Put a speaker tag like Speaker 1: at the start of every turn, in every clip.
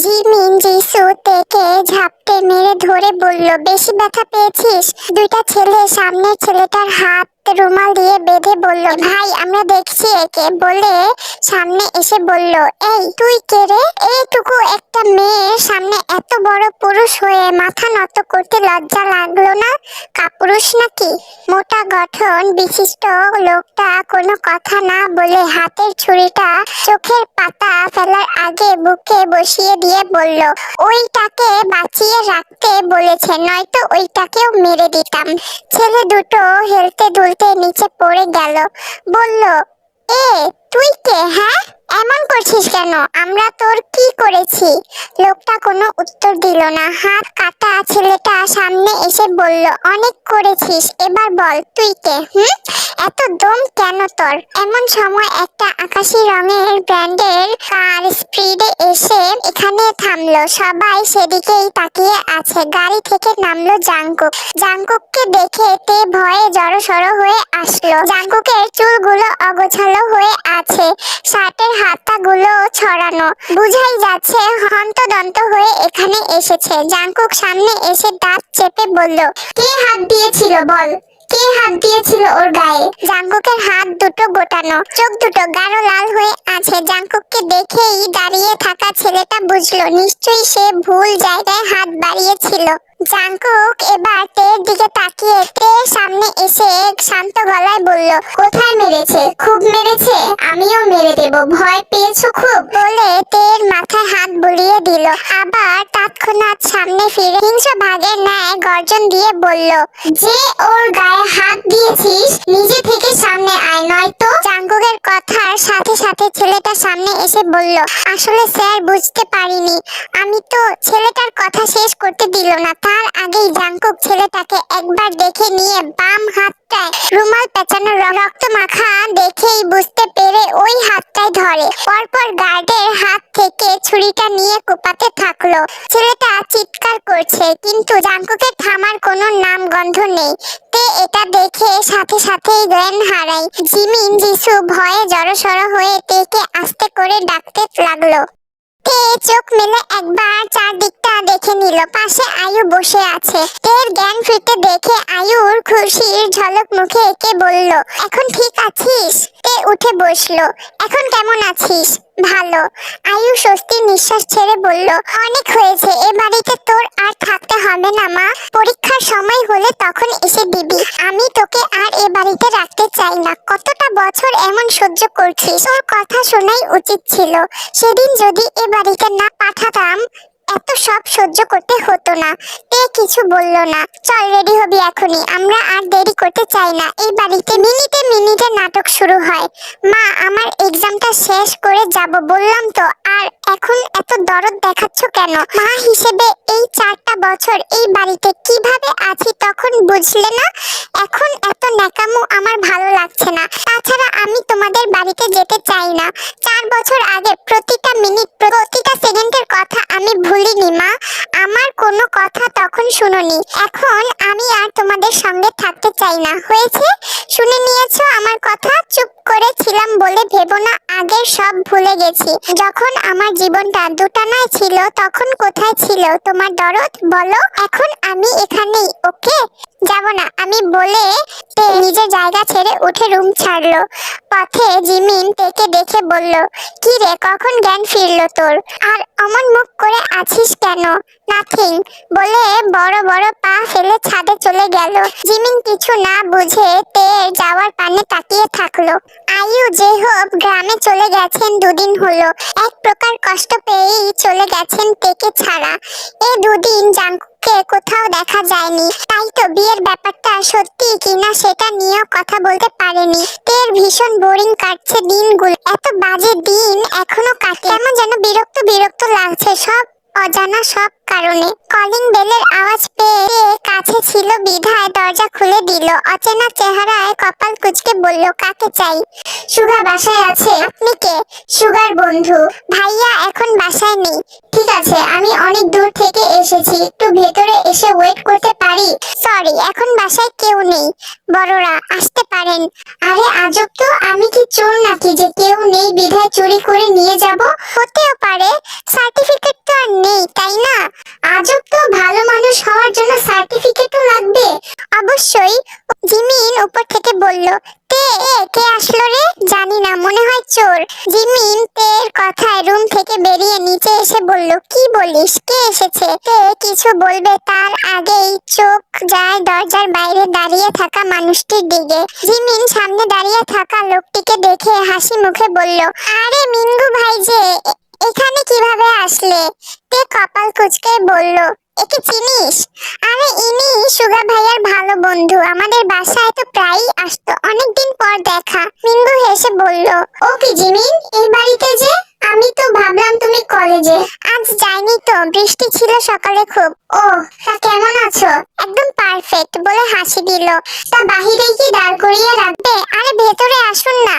Speaker 1: Jimin Jisu তেকে ঝাপটে মেরে ধরে বলল, বেশি ব্যথা পেয়েছিস? দুইটা ছেলে সামনের ছেলেটার হাত রুমাল দিয়ে বেঁধে বলল, ভাই আমরা দেখছি একে, বলে সামনে এসে বলল, এই তুই কে রে? এইটুকু একটা মেয়ের সামনে এত বড় পুরুষ হয়ে মাথা নত করতে লজ্জা লাগলো না? কাপুরুষ নাকি? মোটা গঠন বিশিষ্ট লোকটা কোনো কথা না বলে হাতের ছুরিটা চোখের পাতা ফেলার আগে বুকে বসিয়ে দিয়ে বলল, ওইটাকে বাঁচিয়ে রাখতে বলেছে, নয়তো ওইটাকেও মেরে দিতাম। ছেলে দুটো হেলতে দুলতে নিচে পড়ে গেল। বলল, এ তুই কে? হ্যাঁ, এমন করছিস কেন? আমরা তোর কি করেছি? লোকটা কোনো উত্তর দিল না। হাত কাটা ছেলেটা সামনে এসে বলল, অনেক করেছিস, এবার বল তুই কে? এত দম কেন তোর? এমন সময় একটা আকাশি রঙের ব্র্যান্ডের কার স্পিডে এসে এখানে থামলো। সবাই সেদিকেই তাকিয়ে আছে। গাড়ি থেকে নামলো জাংকুক। জাংকুককে দেখে তে ভয়ে জড়সড় হয়ে আসলো। জাংকুকের চুলগুলো অগোছালো হয়ে আছে, শার্টের হাতাগুলো ছড়ানো। বুঝাই যাচ্ছে হন্তদন্ত হয়ে এখানে এসেছে। জাংকুক সামনে এসে দাঁত চেপে বলল, কে হাত দিয়েছিল বল? কে হাত দিয়েছিল ওর গায়ে? জাংকুকের হাত দুটো গোটানো, চোখ দুটো গাঢ় লাল হয়ে আছে। জাংকুককে দেখেই দাঁড়িয়ে থাকা ছেলেটা বুঝলো নিশ্চয়ই সে ভুল জায়গায় হাত বাড়িয়েছিল। জাংকুক এবার তের দিকে তাকিয়ে তের সামনে এসে শান্ত গলায় বলল, কোথায় মেরেছে? খুব মেরেছে? আমিও মেরে দেব। ভয় পেয়েছো খুব? বলে তের মাথায় হাত বুলিয়ে দিল। আবার তৎক্ষণাৎ সামনে ফিরে হিংস্র ভাগের ন্যায় গর্জন দিয়ে বলল, যে ওর গায়ে হাত দিয়েছিস নিজে থেকে সামনে আয়, নয়তো। জাংকুকের কথার সাথে সাথে ছেলেটা সামনে এসে বলল, আসলে স্যার বুঝতে পারিনি। আমি তো। ছেলেটার কথা শেষ করতে দিল না। তার আগেই জাংকুক ছেলেটাকে একবার দেখে নিয়ে বাম হাতটায় রুমাল পেঁচানো রক্ত মাখা দেখেই বুঝতে পেরে ওই হাতটাই ধরে। পরপর গার্ডের হাত থেকে ছুরিটা নিয়ে কোপাতে থাকলো। ছেলেটা চিৎকার করছে, কিন্তু জাংকুকের থামার কোনো নাম গন্ধ নেই। তে এটা দেখে সাথে সাথেই জ্ঞান হারায়। জিমিন জিসু ভয়ে জড়সড় হয়ে তেকে আস্তে করে ডাকতে লাগলো। তে চোখ মেলে একবার চারদিকটা দেখে নিল। পাশে আয়ু বসে আছে। তের জ্ঞান ফিরতে দেখে আয়ুর খুশির ঝলক মুখে এঁকে বলল, এখন ঠিক আছিস? তে উঠে বসলো। এখন কেমন আছিস? ভালো। আয়ু স্বস্তির নিঃশ্বাস ছেড়ে বলল, অনেক হয়েছে, এ বাড়িতে তোর আর থাকতে হবে না মা। পরীক্ষার সময় হলে তখন এসে দিবি। আমি তোকে আর এ বাড়িতে রাখতে চাই না। কতটা বছর এমন সহ্য করছিস? তোর কথা শোনাই উচিত ছিল। সেদিন যদি এ বাড়িতে না পাঠাতাম এত সব সহ্য করতে হতো না। তে কিছু বলল না। চল রেডি হবি এখনই, আমরা আর দেরি করতে চাই না। এই বাড়িতে মিনিটে মিনিটে নাটক শুরু হয়। মা, আমার এক্সামটা শেষ করে যাব বললাম তো। আর এখন এত দরদ দেখাচ্ছ কেন? মা হিসেবে এই 4টা বছর এই বাড়িতে কিভাবে আছি তখন বুঝলে না? এখন এত ন্যাকামো আমার ভালো লাগছে না। তাছাড়া আমি তোমাদের বাড়িতে যেতে চাই না। 4 বছর আগে প্রতিটা মিনিট প্রতিটা সেকেন্ডের কথা আমি ভুলিনি মা। আমার কোনো কথা তখন শুনোনি। এখন আমি আর তোমাদের সঙ্গে থাকতে চাই না। হয়েছে? শুনে নিয়েছো আমার কথা? চুপ করেছিলাম বলে ভেবো না আগের সব ভুলে গেছি। যখন আমার জীবনটা দুটানায় ছিল তখন কোথায় ছিল তোমার দরদ বলো? এখন আমি এখানেই, ওকে? যাব না আমি বলে তে নিজের জায়গা ছেড়ে উঠে রুম ছাড়লো। পথে জিমিন তেকে দেখে বলল, কি রে, কখন জ্ঞান ফিরলো তোর? আর অমন মুখ করে আছিস কেন? নাথিং বলে বড় বড় পা ফেলে ছাদে চলে গেল। জিমিন কিছু না বুঝে তে যাওয়ার পানে তাকিয়ে থাকলো। আয়ু যে হোক গ্রামে চলে গেছেন 2 দিন হলো। এক প্রকার কষ্ট পেয়েই চলে গেছেন তেকে ছাড়া। এই 2 দিন জাংকুককে কোথাও দেখা যায়নি। তাই তো বিয়ের ব্যাপারটা সত্যি কিনা সেটা নিয়েও কথা বলতে পারেনি। তের ভীষণ বোরিং কাটছে দিনগুলো। এত বাজে দিন এখনো কাটে। কেমন যেন বিরক্ত বিরক্ত লাগছে, সব অজানা সব কারণে। কলিং বেলের আওয়াজ পেয়ে কাছে ছিল বিধায় দরজা খুলে দিল। অচেনা চেহারায় কপাল কুঁচকে বলল, কাকে চাই? সুগা বাসায় আছে। আপনি কে? সুগার বন্ধু। ভাইয়া এখন বাসায় নেই। ঠিক আছে, আমি অনেক দূর থেকে এসেছি, একটু ভেতরে এসে ওয়েট করতে পারি? সরি, এখন বাসায় কেউ নেই। বড়রা আসতে পারেন। আরে আজব তো, আমি কি চোর নাকি যে কেউ নেই বিধায় চুরি করে নিয়ে যাব? হতেও পারে, সার্টিফিকেট তো আর নেই, তাই না? আজব তো, ভালো মানুষ হওয়ার জন্য সার্টিফিকেটও লাগবে? অবশ্যই। জিমিন উপর থেকে বলল, তে কে আসলো রে? জানি না, মনে হয় চোর। জিমিন তের কথায় রুম থেকে বেরিয়ে নিচে এসে বলল, কি বলিস, কে এসেছে? তে কিছু বলবে তার আগেই চোখ যায় দরজার বাইরে দাঁড়িয়ে থাকা মানুষটির দিকে। জিমিন সামনে দাঁড়িয়ে থাকা লোকটিকে দেখে হাসি মুখে বলল, আরে মিঙ্গু ভাই যে, এখানে কিভাবে আসলে? তে কপাল কুঁচকে বলল, একে চিনিস? আরে ইনি সুগা ভাইয়ার ভালো বন্ধু, আমাদের বাসায় তো প্রায়ই আসতো, অনেকদিন পর দেখা। মিঙ্গু হেসে বলল, ও কি জিমিন, এই বাড়িতে যে? আমি তো ভাবলাম তুমি কলেজে। আজ যাইনি তো, বৃষ্টি ছিল সকালে খুব। ও, তা কেমন আছো? একদম পারফেক্ট বলে হাসি দিল। তা বাহিরে কি দাঁড় করিয়ে রাখবে? আরে ভেতরে আসুন না।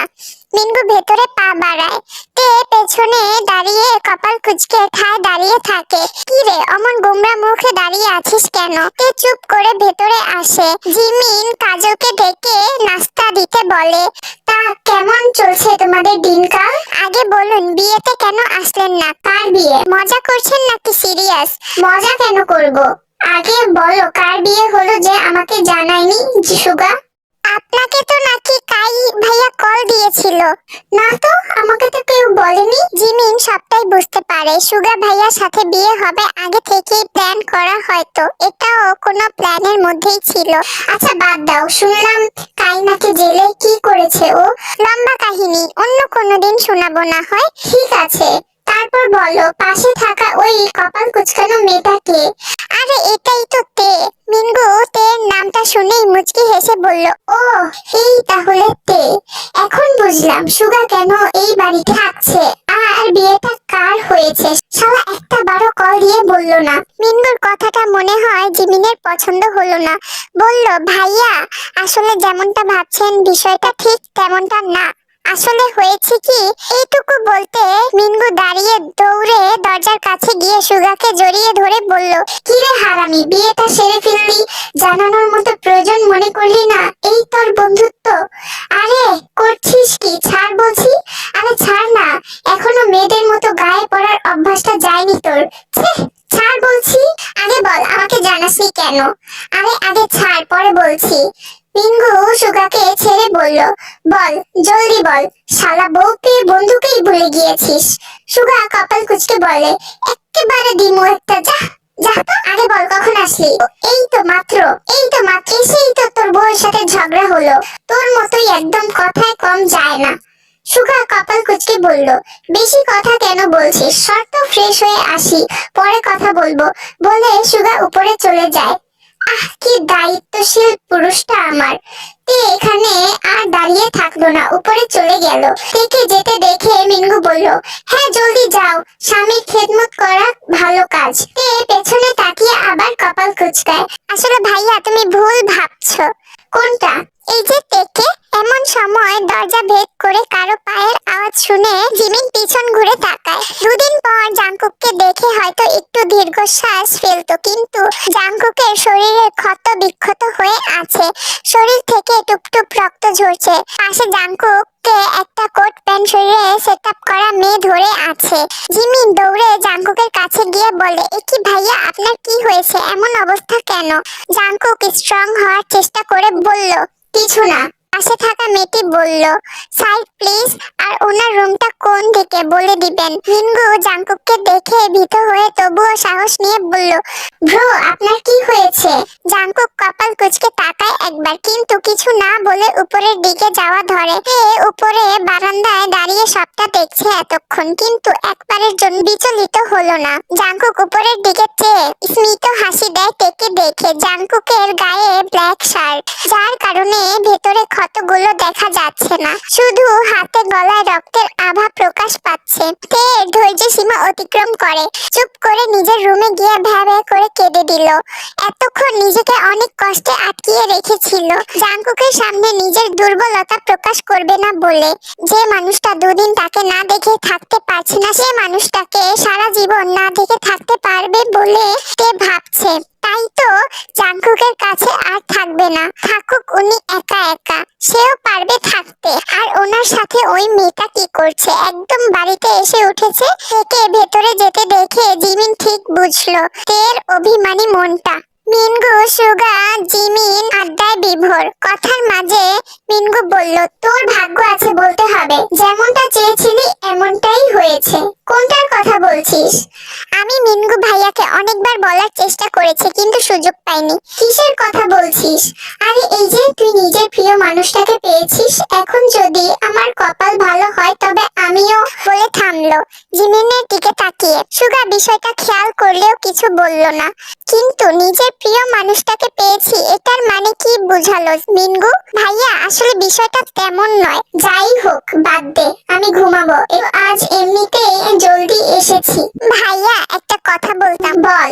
Speaker 1: মিঙ্গু ভেতরে পা বাড়ায়। তে পেছনে দাঁড়িয়ে কপাল কুঁচকে ঠায় দাঁড়িয়ে থাকে। কি রে, অমন গোমরা মুখে দাঁড়িয়ে আছিস কেন? তে চুপ করে ভেতরে আসে। জিমিন কাজলকে ডেকে নাস্তা দিতে বলে, তা কেমন চলছে তোমাদের দিনকাল? আগে বলুন, বিয়েতে কেন আসলেন না? কার বিয়ে? মজা করছেন নাকি সিরিয়াস? মজা কেন করব? আগে বলো, কার বিয়ে হলো যে আমাকে জানায়নি সুগা? আপনাকে তো নাকি কাই ভাইয়া কল দিয়েছিল। না তো, আমাকে তো কেউ বলেনি। জিমিন সবটাই বুঝতে পারে, সুগা ভাইয়ার সাথে বিয়ে হবে আগে থেকেই প্ল্যান করা, হয়তো এটাও কোনো প্ল্যানের মধ্যেই ছিল। আচ্ছা বাদ দাও, শুনলাম কাই নাকি জেলে, কি করেছে ও? লম্বা কাহিনী, অন্য কোনো দিন শোনাবো না হয়। ঠিক আছে, তারপর বলো, পাশে থাকা ওই কপাল কুচকানো মেয়েটাকে? আরে এটাই তো তে। মিঙ্গু তের নামটা শুনেই মুচকি হেসে বলল, ও এই তাহলে তে। এখন বুঝলাম সুগা কেন এই বাড়িতে থাকছে আর বিয়েটা কার হয়েছে। শালা একটা বারো কল দিয়ে বলল না। মিঙ্গুর কথাটা মনে হয় জিমিনের পছন্দ হলো না। বলল, ভাইয়া আসলে যেমনটা ভাবছেন বিষয়টা ঠিক তেমনটা না। আসলে হয়েছে কি, এইটুকু বলতে মিঙ্গু দাঁড়িয়ে দৌড়ে দরজার কাছে গিয়ে সুগাকে জড়িয়ে ধরে বলল, কি রে হারামি, বিয়েটা সেরে ফেললি, জানানোর মতো প্রয়োজন মনে করলি না? এই তোর বন্ধুত্ব? আরে করছিস কি, ছাড় বলছি। আরে ছাড় না, এখনো মেয়েদের মতো গায়ে পড়ার অভ্যাসটা যায়নি তোর। ছাড় বলছি। আগে বল, আমাকে জানাসনি কেন? আরে আগে ছাড়, পরে বলছি। মিঙ্গু সুগাকে ছেড়ে বলল, বল জলদি বল, শালা বউ পেয়ে বন্ধুকেই ভুলে গিয়েছিস। সুগা কপাল কুঁচকে বলে, একেবারে দিমু একটা, যা যা তো। আগে বল, কখন আসলি? এই তো মাত্র। এই তো মাত্র এসেই তো তোর বউয়ের সাথে ঝগড়া হলো। তোর মতোই একদম কথায় কম যায় না। সুগা কপাল কুঁচকে বলল, বেশি কথা কেন বলছিস, শর্ত ফ্রেশ হয়ে আসি, পরে কথা বলবো বলে সুগা উপরে চলে যায়। আহ কি দায়িত্বশীল পুরুষটা আমার। তে এখানে আর দাঁড়িয়ে থাকলো না, উপরে চলে গেল। তেকে যেতে দেখে মিঙ্গু বলল, হ্যাঁ জলদি যাও, স্বামীর খেদমত করা ভালো কাজ। তে পেছনে তাকিয়ে আবার কপাল কুঁচকায়। আসলে ভাইয়া তুমি ভুল ভাবছো। কোনটা? এই যে তেকে। এমন সময় দরজা ভেদ করে কারো পায়ের আওয়াজ শুনে জিমিন পিছন ঘুরে তাকায়। দুদিন পর জাংকুককে দেখে হয়তো একটু দীর্ঘশ্বাস ফেলতো, কিন্তু জাংকুকের শরীরে ক্ষত বিক্ষত হয়ে আছে, শরীর থেকে টুপটুপ রক্ত ঝরছে। পাশে জাংকুককে একটা কোট প্যান্ট শরীরে সেট আপ করা মেয়ে ধরে আছে। জিমিন দৌড়ে জাংকুকের কাছে গিয়ে বলে, একি ভাইয়া আপনার কি হয়েছে, এমন অবস্থা কেন? জাংকুক স্ট্রং হওয়ার চেষ্টা করে বলল, কিছু না। পাশে থাকা মেয়েটি বলল, সাইড প্লিজ, আর ওনার রুমটা কোন দিকে বলে দিবেন। মিঙ্গু জাংকুককে দেখে ভীত হয়ে তবুও সাহস নিয়ে বলল, ব্রো আপনার কি হয়েছে? জাংকুক কপাল কুঁচকে তাকায় একবার, কিন্তু কিছু না বলে উপরের দিকে যাওয়া ধরে। উপরে বারান্দায় দাঁড়িয়ে সবটা দেখছে এতক্ষণ, কিন্তু একবারের জন্য বিচলিত হলো না। জাংকুক উপরের দিকে চেয়ে স্মিত হাসি দেয় তেকে দেখে। জাংকুকের গায়ে ব্ল্যাক শার্ট, যার কারণে ভেতরে ক্ষতগুলো দেখা যাচ্ছে না, শুধু হাতে গলায় রক্তের আভা প্রকাশ পাচ্ছে। তে ধৈর্য সীমা অতিক্রম করে, চুপ করে নিজের রুমে গিয়ে ভ্যা ভ্যা করে কেঁদে দিল। এতক্ষণ নিজেকে অনেক কষ্টে আটকিয়ে রেখেছিল জাংকুকের সামনে নিজের দুর্বলতা প্রকাশ করবে না বলে। যে মানুষটা দুদিন তাকে না দেখে থাকতে পারছে না, সে মানুষটাকে সারা জীবন না দেখে থাকতে পারবে বলে তে ভাবছে। তাই তো জাংকুকের কাছে আর থাকবে না, থাকুক উনি একা একা, সেও পারবে থাকতে, আর ওনার সাথে ওই মেয়েটা কি করছে, একদম বাড়িতে এসে উঠেছে। তেকে ভেতরে যেতে দেখে জিমিন ঠিক বুঝলো তের অভিমানী মনটা। মিনগু, সুগা, জিমিন আড্ডায় বিভোর। কথার মাঝে মিনগু বলল, তোর ভাগ্য আছে বলতে হবে, যেমনটা চেয়েছিলি এমনটাই হয়েছে। কোনটার কথা বলছিস? আমি মিনগু ভাইয়াকে অনেকবার বলার চেষ্টা করেছি কিন্তু সুযোগ পাইনি। কিসের কথা বলছিস? আরে এই যে তুই নিজের প্রিয় মানুষটাকে পেয়েছিস, এখন যদি আমার কপাল ভালো হয় তবে আমিও। বলে থামলো জিমিনের দিকে তাকিয়ে। সুগা বিষয়টা খেয়াল করলেও কিছু বলল না। কিন্তু নিজের প্রিয় মানুষটাকে পেয়েছি এটার মানে কি বুঝালো মিনগু ভাইয়া? আসলে বিষয়টা তেমন নয়। যাই হোক বাদ দে, আমি ঘুমাবো, আজ এমনিতে জলদি এসেছি। ভাইয়া একটা কথা বলতাম। বল।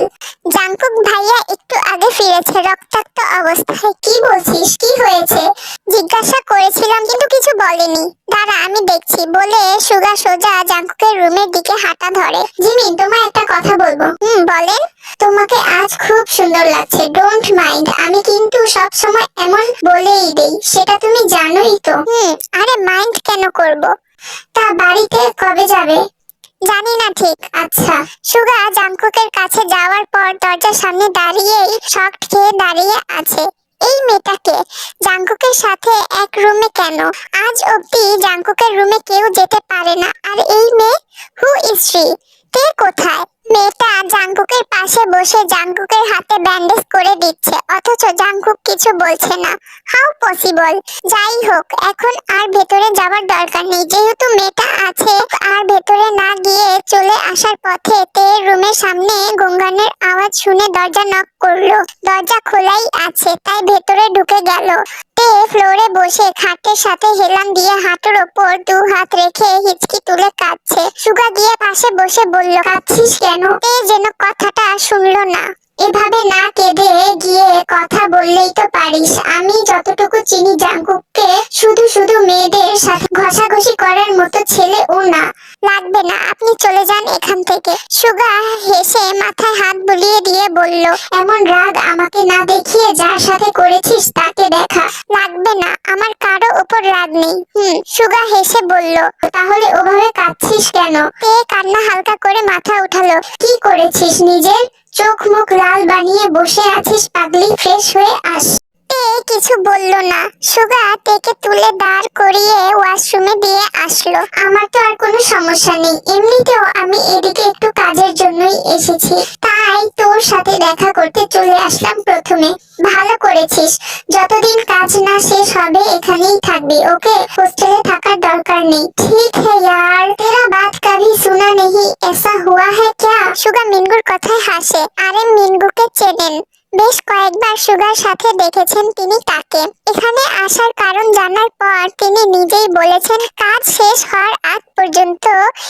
Speaker 1: জাংকুক ভাইয়া একটু আগে ফিরেছে রক্তাক্ত অবস্থায়। কি বলছিস, কি হয়েছে? জিজ্ঞাসা করেছিলাম কিন্তু কিছু বলেনি। দাঁড়া আমি দেখছি বলে সুগা সোজা জাংকুকের রুমের দিকে হাঁটা ধরে। জিমিন, তোমায় একটা কথা বলবো। বলেন। তোমাকে আজ খুব সুন্দর লাগছে, ডোন্ট মাইন্ড। আমি কিন্তু সব সময় এমন বলেই দেই, সেটা তুমি জানোই তো। আরে মাইন্ড কেন করব? তা বাড়িতে কবে যাবে? জানি না ঠিক। আচ্ছা। সুগা জাংকুকের কাছে যাওয়ার পর দরজার সামনে দাঁড়িয়েই শকড খেয়ে দাঁড়িয়ে আছে। এই মেয়েটাকে জাংকুকের সাথে এক রুমে কেন? আজ অবধি জাংকুকের রুমে কেউ যেতে পারে না। আর এই মেয়ে, হু ইজ শি? কে কোথায়? মেয়েটা জাংকুকের পাশে বসে জাংকুকের হাতে ব্যান্ডেজ করে দিচ্ছে, অথচ জাংকুক কিছু বলছে না। How possible? যাই হোক, এখন আর ভেতরে যাওয়ার দরকার নেই, যেহেতু মেয়েটা আছে। আর ভেতরে না গিয়ে চলে আসার পথে তে রুমের সামনে গঙ্গানের আওয়াজ শুনে দরজা নক করলো। দরজা খোলাই আছে, তাই ভেতরে ঢুকে গেল। তে ফ্লোরে বসে খাটের সাথে হেলান দিয়ে হাঁটুর ওপর দু হাত রেখে হিচকি তুলে কাঁদছে। সুগা গিয়ে পাশে বসে বলল, কাঁদছিস কেন? তে যেন কথাটা শুনলো না। এভাবে না কেঁদে গিয়ে কথা বললেই তো পারিস। আমি যতটুকু চিনি জাংকুককে শুধু শুধু মেয়েদের সাথে ঘষাঘষি করার মতো ছেলে ও না। লাগবে না, আপনি চলে যান এখান থেকে। সুগা হেসে মাথায় হাত বুলিয়ে দিয়ে বলল, এমন রাগ আমাকে না দেখিয়ে যার সাথে করেছিস তাকে দেখা। লাগবে না, আমার কারো উপর রাগ নেই। সুগা হেসে বলল, তাহলে ওভাবে কাঁদছিস কেন? তে কান্না হালকা করে মাথা উঠালো। কি করেছিস নিজের? চোখ মুখ লাল বানিয়ে বসে আছিস পাগলি, ফ্রেশ হয়ে আস। তে কিছু বলল না। সুগা তেকে তুলে দাঁড় করিয়ে ওয়াশরুমে দিয়ে আসলো। আমার তো আর কোনো সমস্যা নেই, এমনিতেও আমি এদিকে একটু কাজের জন্যই এসেছি, তাই তোর সাথে দেখা করতে চলে আসলাম প্রথমে। ভালো করেছিস, যতদিন কাজ না শেষ হবে এখানেই থাকবি, ওকে? হোস্টেলে থাকার দরকার নেই। ঠিক है यार, तेरा बात कभी सुना नहीं, ऐसा हुआ है क्या? সুগা মিনগুর কথায় হাসে। আরে মিনগুকে চেনেন, বেশ কয়েকবার সুগার সাথে দেখেছেন তিনি তাকে। এখানে আসার কারণ জানার পর তিনি নিজেই বলেছেন কাজ শেষ হওয়ার আগ পর্যন্ত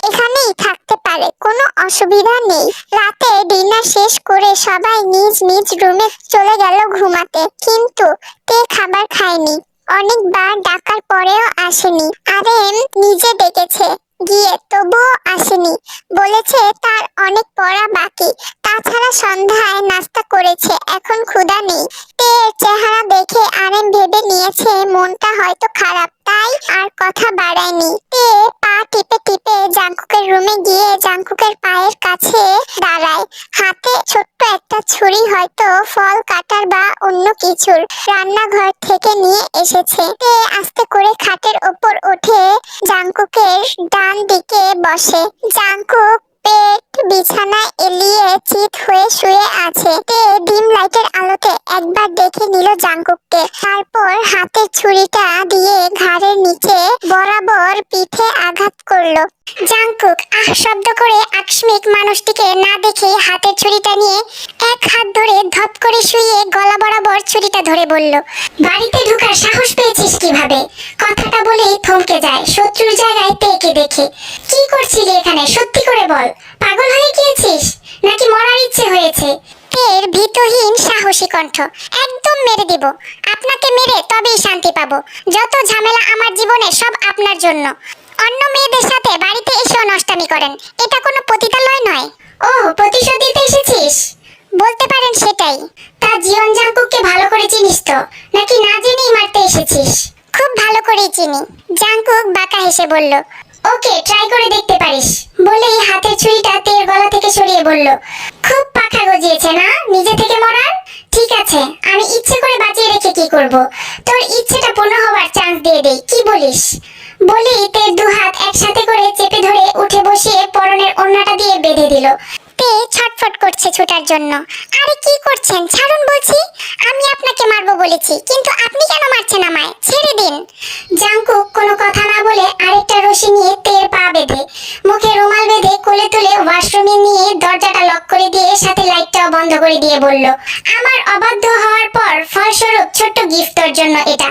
Speaker 1: এখানেই থাকতে পারে, কোনো অসুবিধা নেই। রাতে ডিনার শেষ করে সবাই নিজ নিজ রুমে চলে গেল ঘুমাতে, কিন্তু তে খাবার খায়নি। অনেকবার ডাকার পরেও আসেনি। আরেম নিজে ডেকেছে গিয়ে, তবুও আসেনি। বলেছে তার অনেক পড়া বাকি। তাছাড়া সন্ধ্যায় নাস্তা করেছে, এখন ক্ষুধা নেই। তের চেহারা দেখে আরেম ভেবে নিয়েছে মনটা হয়তো খারাপ, তাই আর কথা বাড়ায়নি। তে পা টিপে টিপে জাংকুকের রুমে গিয়ে জাংকুকের পায়ের কাছে দাঁড়ায়। হাতে ছোট্ট একটা ছুরি, হয়তো ফল কাটার বা অন্য কিছুর, রান্নাঘর থেকে নিয়ে এসেছে। তে আস্তে করে খাটের ওপর উঠে জাংকুকের ডান দিকে বসে। জাংকুক পেট বিছানায় এলিয়ে চিত হয়ে শুয়ে আছে। তে ডিম লাইটের আলোতে একবার দেখে নিল জাংকুককে, তারপর হাতের ছুরিটা দিয়ে ঘাড়ের নিচে বরাবর পিঠে আঘাত করলো। জাংকুক আহ শব্দ করে আকস্মিক মানুষটিকে না দেখে হাতের ছুরিটা নিয়ে এক হাত ধরে ধপ করে শুয়ে গলা বরাবর ছুরিটা ধরে বলল, বাড়িতে ঢোকার সাহস পেয়েছিস কিভাবে? কথাটা বলেই থমকে যায় শত্রুর জায়গায় তেকে দেখে। কি করছিলি এখানে, সত্যি করে বল, পাগল হয়ে গিয়েছিস নাকি মরার ইচ্ছে হয়েছে? তের ভীতহীন সাহসী কণ্ঠ, একদম মেরে দিব, আপনাকে মেরে তবেই শান্তি পাবো। যত ঝামেলা আমার জীবনে সব আপনার জন্য। অন্য মেয়েদের সাথে বাড়িতে এসেও নষ্টামি করেন, এটা কোনো পতিতালয় নয়। ও, প্রতিশোধ দিতে এসেছিস? বলতে পারেন সেটাই। তা জীবন জাংকুককে ভালো করে চিনিস তো, নাকি না জেনেই মারতে এসেছিস? খুব ভালো করেই চিনি। জাংকুক বাঁকা হেসে বলল, ওকে ট্রাই করে দেখতে পারিস। বলেই হাতের ছুরিটা তের গলা থেকে সরিয়ে বলল, খুব পাখা গজিয়েছে না নিজে থেকে মরার? ঠিক আছে, আমি ইচ্ছে করে বাঁচিয়ে রেখে কি করব? তোর ইচ্ছেটা পূর্ণ হবার চান্স দিয়ে দেই, কি বলিস? বলেই তের দু হাত একসাথে করে চেপে ধরে উঠে বসিয়ে পরনের ওড়নাটা দিয়ে বেঁধে দিল। তে ছটফট করছে ছুটার জন্য। আরে কি করছেন, ছাড়ুন বলছি। আমি আপনাকে মারবো বলেছি, কিন্তু আপনি কেন মারছেন আমায়? ছেড়ে দিন। জাংকুক কোনো কথা না বলে আরেকটা রশি নিয়ে তের পা বেঁধে মুখে রুমাল বেঁধে কোলে তুলে ওয়াশরুমে নিয়ে দরজাটা লক করে দিয়ে সাথে লাইটটাও বন্ধ করে দিয়ে বলল, আমার অবাধ্য হওয়ার পর ফলস্বরূপ ছোট্ট গিফট তোর জন্য এটা।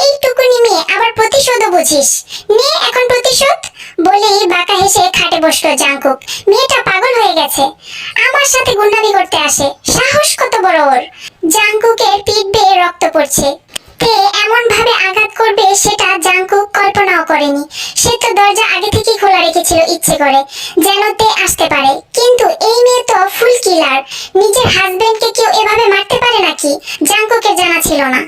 Speaker 1: এইটুকুনি মেয়ে আবার প্রতিশোধও বুঝিস? নে এখন প্রতিশোধ। বলেই বাঁকা হেসে খাটে বসলো জাংকুক। মেয়েটা পাগল হয়ে গেছে, আমার সাথে গুন্ডামি করতে আসে, সাহস কত বড় ওর। জাংকুকের পিঠ বেয়ে রক্ত পড়ছে। তে এমন ভাবে আঘাত করবে সেটা জাংকুক কল্পনাও করেনি। সে তো দরজা আগে থেকেই খোলা রেখেছিল ইচ্ছে করে, যেন তে আসতে পারে। কিন্তু এই মেয়ে তো ফুল কিলার, নিজের হাজবেন্ডকে কেউ এভাবে মারতে পারে নাকি? জাংকুকের জানা ছিল না।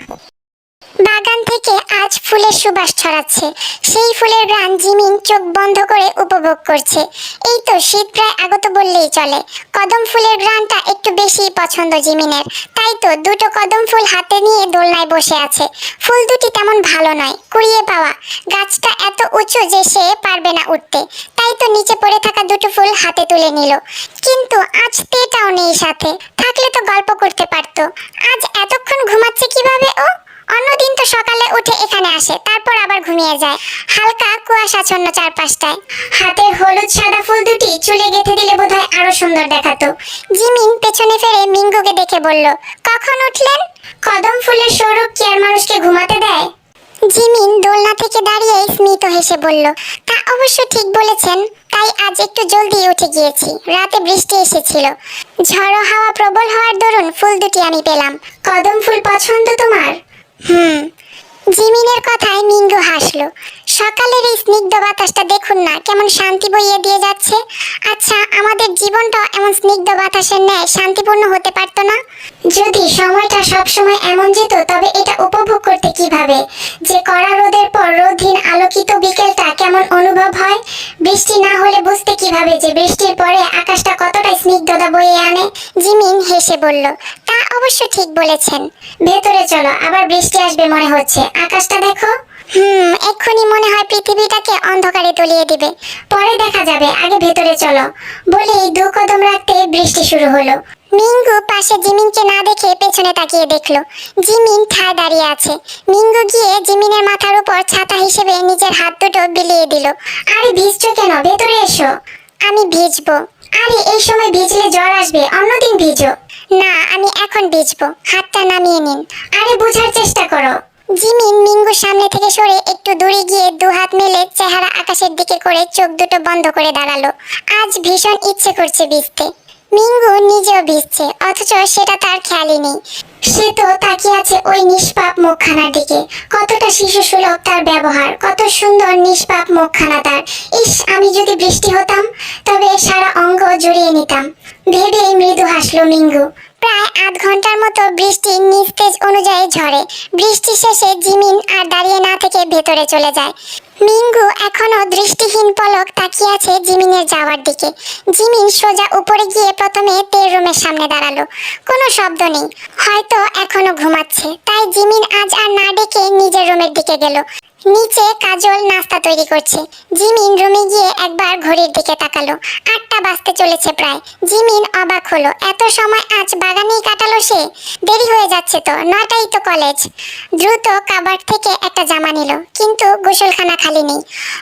Speaker 1: বাগান থেকে আজ ফুলের সুবাস ছড়াচ্ছে। সেই ফুলের ঘ্রাণ জিমিন চোখ বন্ধ করে উপভোগ করছে। এই তো শীত প্রায় আগত বললেই চলে। কদম ফুলের ঘ্রাণটা একটু বেশি পছন্দ জিমিনের, তাই তো দুটো কদম ফুল হাতে নিয়ে দোলনায় বসে আছে। ফুল দুটি তেমন ভালো নয়, কুড়িয়ে পাওয়া। গাছটা এত উঁচু যে সে পারবে না উঠতে, তাই তো নিচে পড়ে থাকা দুটো ফুল হাতে তুলে নিল। কিন্তু আজ তেটাও নেই সাথে, থাকলে তো গল্প করতে পারতো। আজ এতক্ষণ ঘুমাচ্ছে কিভাবে ও? অন্যদিন তো সকালে উঠে এখানে আসে, তারপর আবার ঘুমিয়ে যায়। হালকা কুয়াশাচ্ছন্ন চারপাশটায়। হাতের হলুদ সাদা ফুল দুটি চুলে গেঁথে দিলে বোধহয় আরো সুন্দর দেখাতো। জিমিন পেছনে ফিরে মিঙ্গুকে দেখে বলল, কখন উঠলেন? কদম ফুলের সৌরভ কি আর মানুষকে ঘুমাতে দেয়? জিমিন দোলনা থেকে দাঁড়িয়ে স্মিত হেসে বলল, তা অবশ্য ঠিক বলেছেন, তাই আজ একটু জলদি উঠে গিয়েছি। রাতে বৃষ্টি এসেছিল, ঝড়ো হাওয়া প্রবল হওয়ার দরুন ফুল দুটি আমি পেলাম। কদম ফুল পছন্দ তোমার? জিমিনের কথায় মিঙ্গু হাসলো। সকালের এই স্নিগ্ধ বাতাসটা দেখুন না কেমন শান্তি বইয়ে দিয়ে যাচ্ছে। আচ্ছা, আমাদের জীবনটা এমন স্নিগ্ধ বাতাসের ন্যায় শান্তিপূর্ণ হতে পারতো না? যদি সময়টা সবসময় এমন যেত, তবে এটা উপভোগ করতে কিভাবে? যে কড়া রোদের পর রোদহীন আলোকিত বিকেলটা কেমন অনুভব হয়? বৃষ্টি না হলে বুঝতে কিভাবে যে বৃষ্টির পরে আকাশটা কতটা স্নিগ্ধতা বয়ে আনে? জিমিন হেসে বলল, তা অবশ্য ঠিক বলেছেন। ভেতরে চলো, আবার বৃষ্টি আসবে মনে হচ্ছে। আকাশটা দেখো। এক্ষুনি মনে হয় পৃথিবীটাকে অন্ধকারে তলিয়ে দিবে। পরে দেখা যাবে, আগে ভেতরে চলো। বলেই দু কদম রাখতে বৃষ্টি শুরু হলো। মিঙ্গু পাশে জিমিনকে না দেখে পেছনে তাকিয়ে দেখলো জিমিন ঠায় দাঁড়িয়ে আছে। মিঙ্গু গিয়ে জিমিনের মাথার উপর ছাতা হিসেবে নিজের হাত দুটো বিলিয়ে দিল। আরে ভিজছো কেন? ভেতরে এসো। আমি ভিজবো। আরে এই সময় ভিজলে জ্বর আসবে, অন্যদিন ভিজো। না, আমি এখন ভিজবো। হাতটা নামিয়ে নিন। আরে বোঝার চেষ্টা করো। জিমিন মিঙ্গুর সামনে থেকে সরে একটু দূরে গিয়ে দু হাত মেলে চেহারা আকাশের দিকে করে চোখ দুটো বন্ধ করে দাঁড়ালো। আজ ভীষণ ইচ্ছে করছে ভিজতে। মিঙ্গু নিজেও ভিজছে, অথচ সেটা তার খেয়ালই নেই। সে তো তাকিয়ে আছে ওই নিষ্পাপ মুখখানার দিকে। কতটা শিশু সুলভ তার ব্যবহার, কত সুন্দর নিষ্পাপ মুখখানা তার। ইস, আমি যদি বৃষ্টি হতাম, তবে সারা অঙ্গ জড়িয়ে নিতাম। ভেবেই মৃদু হাসলো মিঙ্গু। প্রায় আধ ঘন্টার মতো বৃষ্টি নিস্তেজ অনুযায়ী ঝরে। বৃষ্টি শেষে জিমিন আর দাঁড়িয়ে না থেকে ভেতরে চলে যায়। মিঙ্গু এখনো দৃষ্টিহীন পলক তাকিয়ে আছে জিমিনের যাওয়ার দিকে। জিমিন সোজা উপরে গিয়ে প্রথমে তের রুমের সামনে দাঁড়ালো। কোনো শব্দ নেই, হয়তো এখনো ঘুমাচ্ছে। তাই জিমিন আজ আর না ডেকে নিজের রুমের দিকে গেল। নিচে কাজল নাস্তা তৈরি করছে। জিমিন রুমে গিয়ে একবার ঘড়ির দিকে তাকালো। 8টা বাজতে চলেছে প্রায়। জিমিন অবাক হলো, এত সময় আজ বাগানেই কাটালো সে? দেরি হয়ে যাচ্ছে তো, 9টাই তো কলেজ। দ্রুত কাবার্ড থেকে একটা জামা নিল, কিন্তু গোসলখানা খালি নেই।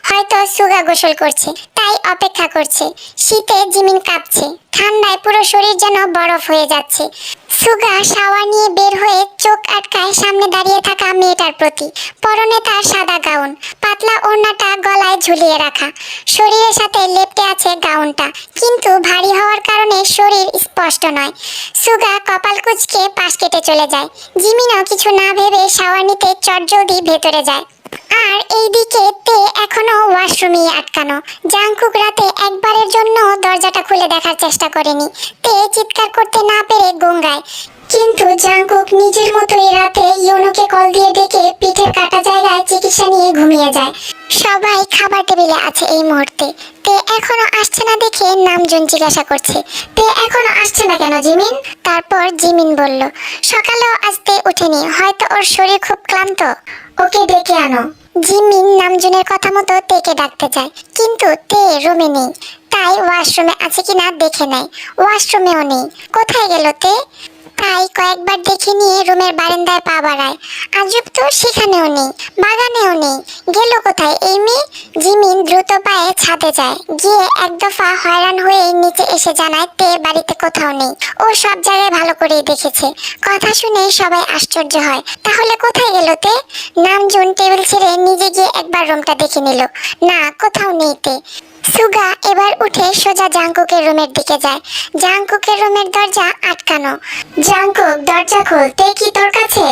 Speaker 1: হয়তো সুগা গোসল করছে, তাই অপেক্ষা করছে। শীতে জিমিন কাঁপছে, ঠান্ডায় পুরো শরীর যেন বরফ হয়ে যাচ্ছে। সুগা শাওয়ার নিয়ে বের হয়ে চোখ আটকায় সামনে দাঁড়িয়ে থাকা মেয়েটার প্রতি। পরনে তার সাদা গাউন, পাতলা ওড়নাটা গলায় ঝুলিয়ে রাখা। শরীরের সাথে লেপ্টে আছে গাউনটা, কিন্তু ভারী হওয়ার কারণে শরীর স্পষ্ট নয়। সুগা কপাল কুঁচকে পাশ কেটে চলে যায়। জিমিনও কিছু না ভেবে শাওয়ার নিতে চটজলদি ভেতরে যায়। আর এইদিকে তে এখনো ওয়াশরুমে আটকানো। জাংকুক রাতে একবারের জন্য দরজাটা খুলে দেখার চেষ্টা করেনি। তে চিৎকার করতে না পেরে গঙ্গায়। কিন্তু জাংকুক নিজের মতোই রাতে ইউনোকে কল দিয়ে ডেকে পিঠের কাটা জায়গায় চিকিৎসা নিয়ে ঘুমিয়ে যায়। সবাই খাবার টেবিলে আছে এই মুহূর্তে। তে এখনো আসছে না দেখে নামজুন জিজ্ঞাসা করছে, তে এখনো আসছে না কেন জিমিন? তারপর জিমিন বলল, সকালেও আসতে উঠেনি, হয়তো ওর শরীর খুব ক্লান্ত, ওকে ডেকে আনো। জিমিন নামজুনের কথা মতো তেকে ডাকতে চায়, কিন্তু তে রুমে নেই। তাই ওয়াশরুমে আছে কিনা দেখে নেয়, ওয়াশরুমেও নেই। কোথায় গেল তে? তাই কয়েকবার দেখে নিয়ে রুমের বারান্দায় পা বাড়ায়, আজব তো, সেখানেও নেই, বাগানেও নেই, গেল কোথায় এই মেয়ে? জিমিন দ্রুত পায়ে ছাদে যায়, গিয়ে এক দফা হয়রান হয়ে নিচে এসে জানায় তে বাড়িতে কোথাও নেই। ও সব জায়গায় ভালো করেই দেখেছে। কথা শুনে সবাই আশ্চর্য হয়, তাহলে কোথায় গেল তে? নামজুন টেবিল ছেড়ে নিজে গিয়ে একবার রুমটা দেখে নিল, না কোথাও নেই তে। সুগা এবার উঠে সোজা জাংকুকের রুমের দিকে যায়। জাংকুকের রুমের দরজা আটকানো। জাংকুক, দরজা খোল, তে কি তোর কাছে?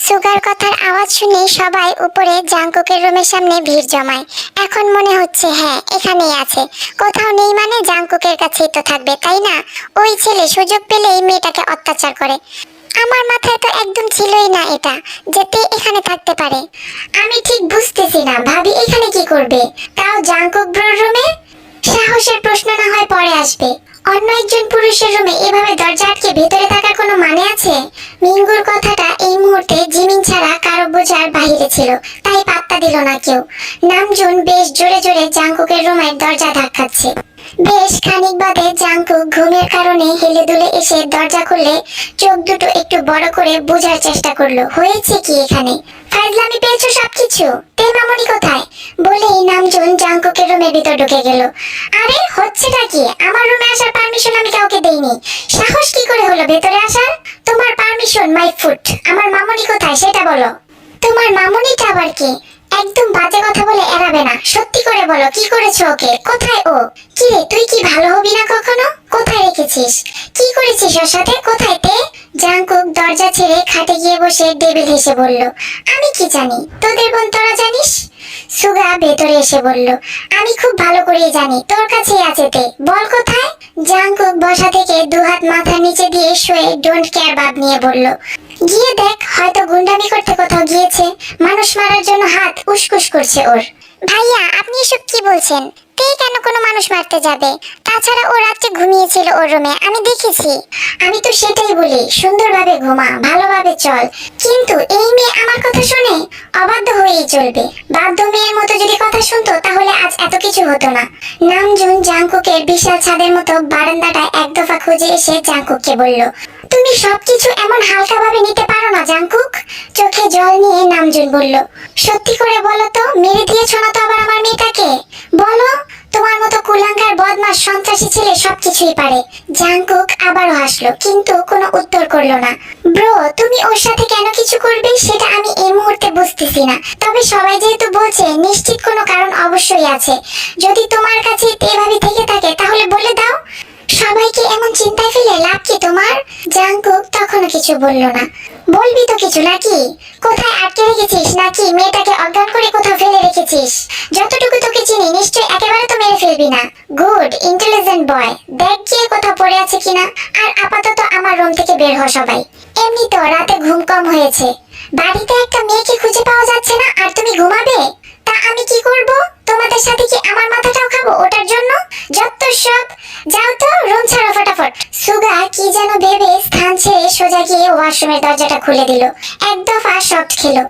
Speaker 1: সুগার কথার আওয়াজ শুনে সবাই উপরে জাংকুকের রুমের সামনে ভিড় জমায়। এখন মনে হচ্ছে হ্যাঁ এখানেই আছে, কোথাও নেই মানে জাংকুকের কাছেই তো থাকবে, তাই না? ওই ছেলে সুযোগ পেলেই মেয়েটাকে অত্যাচার করে। আমার মাথায় তো একদম ছিলই না এটা, যেতে এখানে থাকতে পারে। আমি ঠিক বুঝতেছি না ভাবি এখানে কি করবে, তাও জাংকুক ব্রোর রুমে। সাহসের প্রশ্ন না হয় পরে আসবে, অন্য একজন পুরুষের রুমে এভাবে দরজা আটকে ভেতরে থাকার কোনো মানে আছে? মিঙ্গুর কথাটা এই মুহূর্তে জিমিন ছাড়া কারো বোঝার বাহিরে ছিল, তাই পাত্তা দিল না কেউ। নামজুন বেশ জোরে জোরে জাংকুকের রুমের দরজা ধাক্কাচ্ছে। বেশ খানিক বাদে জাংকুক ঘুমের কারণে হেলে দুলে এসে দরজা খুলে চোখ দুটো একটু বড় করে বোঝার চেষ্টা করলো হয়েছে কি এখানে। ফাইজলামি পেয়েছো সবকিছু, তে মামনি কোথায়? বলেই নামজুন জাংকুকের রুমের ভিতর ঢুকে গেল। আরে হচ্ছেটা কি? আমার রুমে আসার পারমিশন আমি কাউকে দেইনি, সাহস কি করে হলো ভেতরে আসার? তোমার পারমিশন মাই ফুট। আমার মামনি কোথায় সেটা বলো। তোমার মামনিটা আবার কি? একদম বাজে কথা বলে এড়াবে না, সত্যি করে বলো কি করেছো ওকে, কোথায় ও? কি রে তুই কি ভালো হবি না কখনো? কোথায় রেখেছিস, কি করেছিস ওর সাথে, কোথায় তে? জাংকুক দরজা ছেড়ে খাটে গিয়ে বসে ডেবিল হেসে বলল, আমি কি জানি, তোদের বোন তোরা জানিস। সুগা ভেতরে এসে বলল, আমি খুব ভালো করেই জানি, তোর কাছেই আছে তে, বল কোথায়। জাংকুক বসা থেকে দুহাত মাথার নিচে দিয়ে শুয়ে ডোন্ট কেয়ার ভাব নিয়ে বলল, গিয়ে দেখ, হয়তো গুন্ডামি করতে কোথাও গিয়েছে, মানুষ মারার জন্য হাত উসকুস করছে ওর। ভাইয়া আপনি এসব কি বলছেন? তে কেন কোনো মানুষ মারতে যাবে? তাছাড়া ও রাত্রে ঘুমিয়েছিল ওর রুমে, আমি দেখেছি। আমি তো সেটাই বলি, সুন্দরভাবে ঘুমা, ভালোভাবে চল, কিন্তু এই মেয়ে আমার কথা শুনে অবাধ্য হয়েই চলবে। বাধ্য মেয়ের মতো যদি কথা শুনতো তাহলে আজ এত কিছু হতো না। নামজুন জাংকুকের বিশাল ছাদের মতো বারান্দাটায় এক দফা খুঁজে এসে জাংকুককে বলল, তুমি সবকিছু এমন হালকাভাবে নিতে পারো না জাংকুক। চোখে জল নিয়ে নামজুন বলল, সত্যি করে বলো তো, মেরে দিয়েছো না তো আবার আমার মেয়েটাকে? বলো, তোমার মতো কুলাঙ্গার বদমাশ সন্ত্রাসী ছেলে সবকিছুই পারে। জাংকুক আবারও হাসলো, কিন্তু কোনো উত্তর করলো না। ব্রো, তুমি ওর সাথে কেন কিছু করবে সেটা আমি এই মুহূর্তে বুঝতেছি না, তবে সবাই যেহেতু বলছে নিশ্চিত কোনো কারণ অবশ্যই আছে। যদি তোমার কাছে এভাবে থেকে থাকে তাহলে বলে দাও। সবাইকে এমন চিন্তায় ফেলে লাভ কি তোমার? জাংকুক তখনও কিছু বলল না। বলবি তো কিছু নাকি? কোথায় আটকে রেখেছিস, নাকি মেয়েটাকে অজ্ঞান করে কোথাও ফেলে রেখেছিস? যতটুকু তোকে চিনি নিশ্চয়ই একেবারে তো মেরে ফেলবি না। গুড, ইন্টেলিজেন্ট বয়, দেখ গিয়ে কোথাও পড়ে আছে কিনা। আর আপাতত আমার রুম থেকে বের হ সবাই। এমনি তো রাতে ঘুম কম হয়েছে, বাড়িতে একটা মেয়েকে খুঁজে পাওয়া যাচ্ছে না আর তুমি ঘুমাবে? তা আমি কি করব? তোমাদের সাথে কি আমার মাথাটাও খাবো ওটার জন্য? যত সব, যাও তো, রুম ছাড়ো ফটাফট। সুগা কি যেন ভেবে স্থান ছেড়ে সোজা গিয়ে ওয়াশরুমের দরজাটা খুলে দিল। এক দফা শট খেলো,